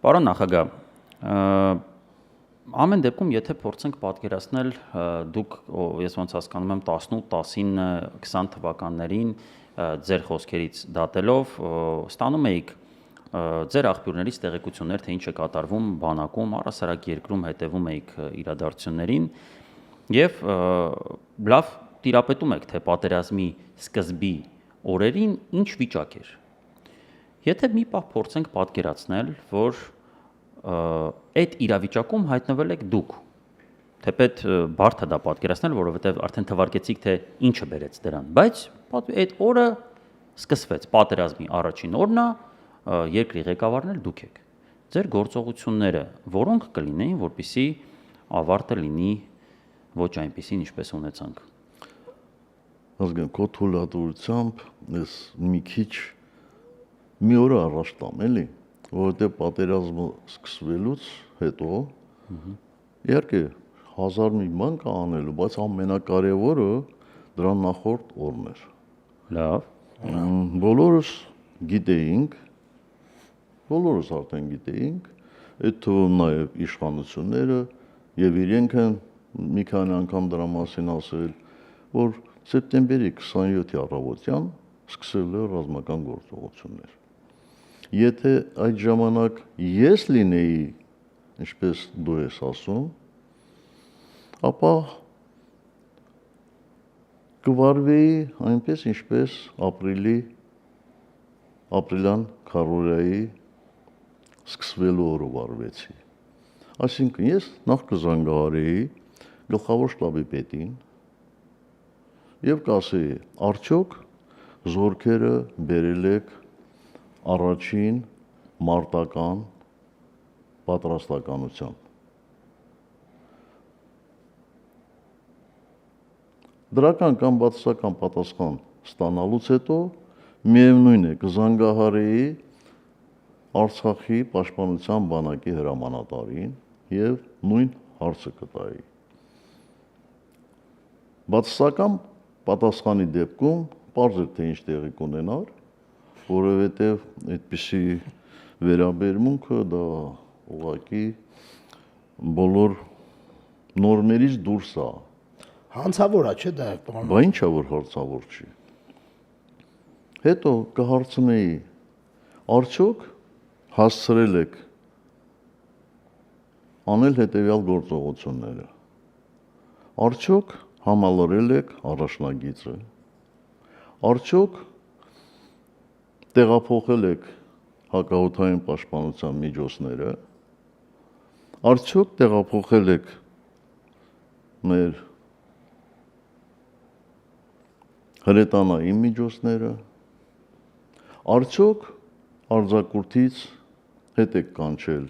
Պարոն նախագահ, ամեն դեպքում, եթե փորձենք պատկերացնել, դուք, ես ոնց հասկանում եմ, 18, 19, 20 թվականներին ձեր խոսքերից դատելով ստանում էիք ձեր աղբյուրներից տեղեկություններ, թե ինչ է կատարվում բանակում, առհասարակ երկրում հետևում էիք իրադարձություններին եւ լավ տիրապետում եք, թե պատերազմի սկզբի օրերին ինչ վիճակ էր։ Եթե մի պահ փորձենք պատկերացնել, որ այդ իրավիճակում հայտնվել եք դուք, թեպետ բարդ է դա պատկերացնել, որովհետև արդեն թվարկեցիք, թե ինչը բերեց դրան, բայց այդ օրը սկսվեց, պատերազմի առաջին օրն է, երկրի ղեկավարն էլ դուք եք։ Ձեր գործողությունները որոնք կլինեին, որպեսզի ավարտը լինի ոչ այնպիսին, ինչպես ունեցանք։ Ազգան քո թույլատվությամբ ես մի քիչ մի օր առաջ տամ, էլի, որովհետև պատերազմը սկսվելուց հետո իհարկե հազար մի բան կա անելու, բայց ամենակարևորը դրան նախորդ օրն էր։ Լավ։ Բոլորս գիտեինք, բոլորս արդեն գիտեինք, այդ թվում նաև իշխանությունները եւ իրենք են մի քանի անգամ դրա մասին ասել, որ սեպտեմբերի 27-ի առավոտյան սկսել է ռազմական գործողություններ։ Եթե այդ ժամանակ ես լինեի, ինչպես դու ես ասում, ապա կվարվեի այնպես, ինչպես ապրիլյան քարորիայի սկսվելու օրը վարվեցի։ Այսինքն ես նախ կզանգահարեի գլխավոր շտաբի պետին եւ կասեի, արդյոք զորքերը բերել եք առաջին մարտական պատրաստականությամբ։ Դրական կամ բացասական պատասխան ստանալուց հետո միևնույն է կզանգահարեի Արցախի պաշտպանության բանակի հրամանատարին եւ նույն հարցը կտայի։ Բացասական պատասխանի դեպքում պարզ է թե ինչ տեղի կունենար, որովհետև այդպիսի վերաբերմունքը դա ուղղակի բոլոր նորմերից դուրս է։ Հանցավոր է, չէ՞ դա, պարոն։ Բա ինչա որ հանցավոր չի։ Հետո կհարցնեի, արդյոք հասցրել եք անել հետևյալ գործողությունները։ Արդյոք համալրել եք առաջնագիծը։ Արդյոք տեղափոխել եք հակաօդային պաշտպանության միջոցները, արդյոք տեղափոխել եք մեր հրետանային միջոցները, արդյոք արձակուրդից հետ եք կանչել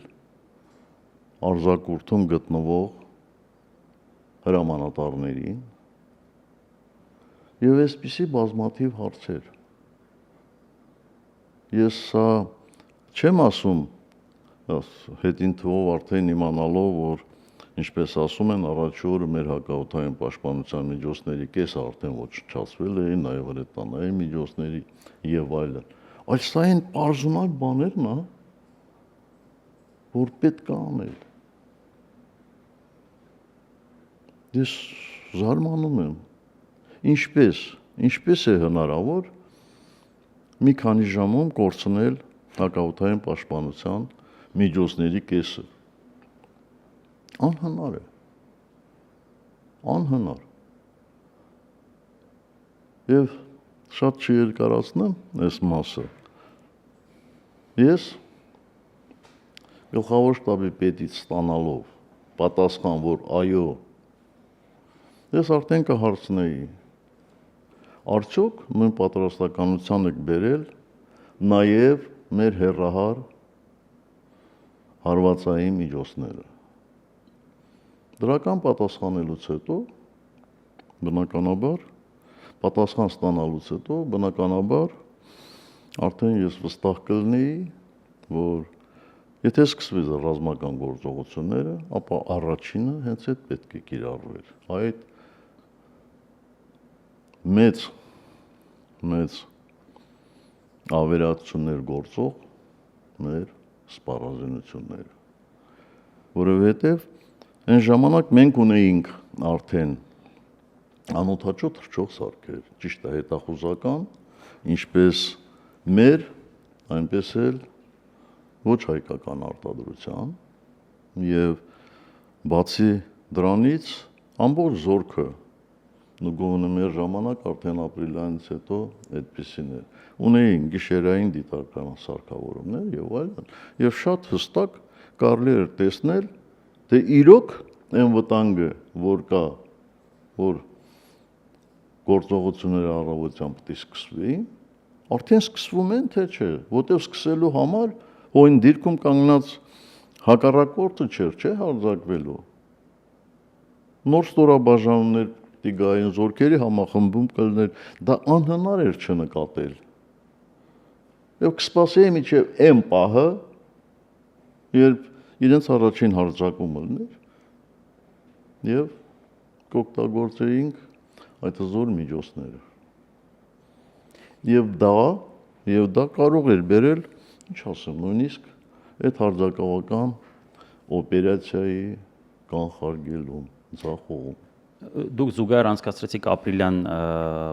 արձակուրդում գտնվող հրամանատարներին եւ այսպիսի բազմաթիվ հարցեր։ Ես սա չեմ ասում հետին թվով արդեն իմանալով, որ ինչպես ասում են, առաջի օրը մեր հակաօդային պաշտպանության միջոցների կեսը արդեն ոչնչացվել է, նաև հրետանային միջոցների եւ այլն։ Այլ սա այն պարզունակ բաներն է, որ պետք է անել։ Ես զարմանում եմ, ինչպես է հնարավոր մի քանի ժամում կորցնել հակաօդային պաշտպանության միջոցների կեսը։ Անհնար է։ Անհնար։ Եվ շատ չերկարացնեմ այս մասը։ Ես գլխավոր շտաբի պետից ստանալով պատասխան, որ այո, ես արդեն կհարցնեի, արդյոք նույն պատրաստականության եք բերել նաև մեր հեռահար հարվածային միջոցները։ Դրական պատասխանելուց հետո, պատասխան ստանալուց հետո, բնականաբար, արդեն ես վստահ կլինեի, որ եթե սկսվի ռազմական գործողությունները, ապա առաջինը հենց այդ պետք է կիրառվեր։ Այդ մեծ ավերածություններ գործող մեր սպառազինությունները։ Որովհետև այն ժամանակ մենք ունեինք արդեն անօթաչո թռչող սարքեր, ճիշտ է, հետախուզական, ինչպես մեր, այնպես էլ ոչ հայկական արտադրության, եւ բացի դրանից ամբողջ զորքը նույն մեր ժամանակ արդեն ապրիլյանից հետո այդպեսին է։ Ունեին գիշերային դիտարկման սարքավորումներ եւ այլն, եւ շատ հստակ կարելի էր տեսնել, թե իրոք այն վտանգը, որ կա, որ գործողությունները առավոտյան պետք է սկսվեին, արդեն սկսվում են, թե չէ, որտեղ սկսելու համար հոյն դիրքում կանգնած հակառակորդը չէ հարձակվելու։ Նոր ստորաբաժանումներ պիտի գային, զորքերի համախմբում կլներ, դա անհնար էր չնկատել։ Եվ կսպասեի մինչև այն պահը, երբ իրենց առաջին հարձակումը լիներ, եւ կօգտագործեինք այդ հզոր միջոցները։ Եվ դա կարող էր բերել, ինչ ասեմ, նույնիսկ այդ հարձակողական օպերացիայի կանխարգելում, ձախողում։ Դուք զուգահեռ անցկացրեցիք ապրիլյան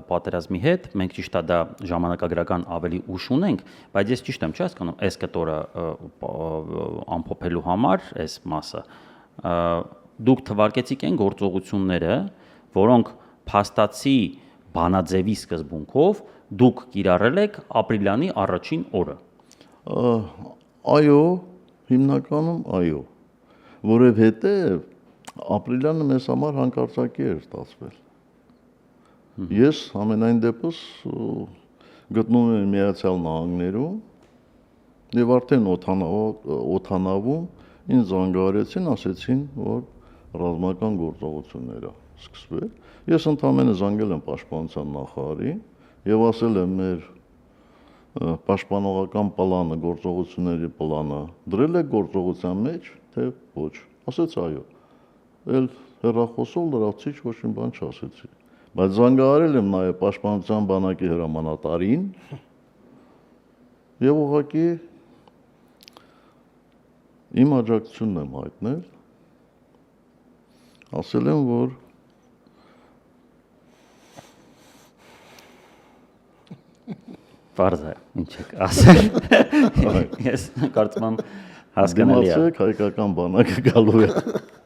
պատերազմի հետ, մենք ճիշտ է դա ժամանակագրական ավելի ուշ ունենք, բայց ես ճիշտ եմ չի հասկանում, այս կտորը ամփոփելու համար, այս մասը, դուք թվարկեցիք այն գործողությունները, որոնք փաստացի բանաձևի սկզբունքով դուք կիրառել եք ապրիլյանի առաջին օրը։ Այո, հիմնականում այո, որովհետև ապրիլյանը մեզ համար հանկարծակի էր ստացվել։ Ես ամենայն դեպս գտնվում եմ Միացյալ Նահանգներում եւ արդեն օթանավում ինձ զանգահարեցին, ասեցին, որ ռազմական գործողություններ է սկսվել։ Ես ընդամենը զանգել եմ պաշտպանության նախարարին եւ ասել եմ մեր պաշտպանողական պլանը, գործողությունների պլանը դրել եք գործողության մեջ, թե ոչ։ Ասեց այո։ Էլ հեռախոսով լրացիչ ոչ մի բան չասեցի։ Բայց զանգահարել եմ նաև պաշտպանության բանակի հրամանատարին եւ ուղղակի իմ աջակցությունն եմ հայտնել։ Ասել եմ, որ Պարզ է, ինչ եք ասել։ Ես կարծում եմ հասկանալի է։ Դիմացեք, հայկական բանակը գալու է։